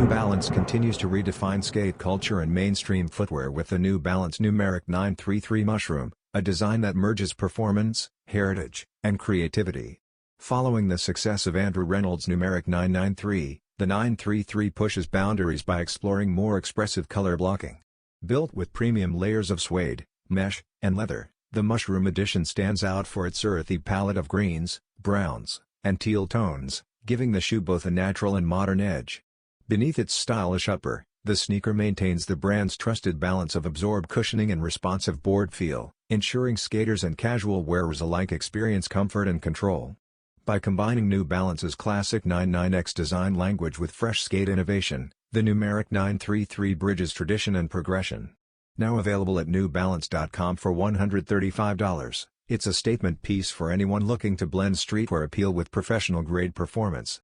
Balance continues to redefine skate culture and mainstream footwear with the new Balance Numeric 933 Mushroom, a design that merges performance, heritage, and creativity. Following the success of Andrew Reynolds Numeric 993, the 933 pushes boundaries by exploring more expressive color blocking. Built with premium layers of suede, mesh, and leather, the Mushroom edition stands out for its earthy palette of greens, browns, and teal tones, giving the shoe both a natural and modern edge. Beneath its stylish upper, the sneaker maintains the brand's trusted balance of ABZORB cushioning and responsive board feel, ensuring skaters and casual wearers alike experience comfort and control. By combining New Balance's classic 99X design language with fresh skate innovation, the Numeric 933 bridges tradition and progression. Now available at newbalance.com for $135, it's a statement piece for anyone looking to blend streetwear appeal with professional-grade performance.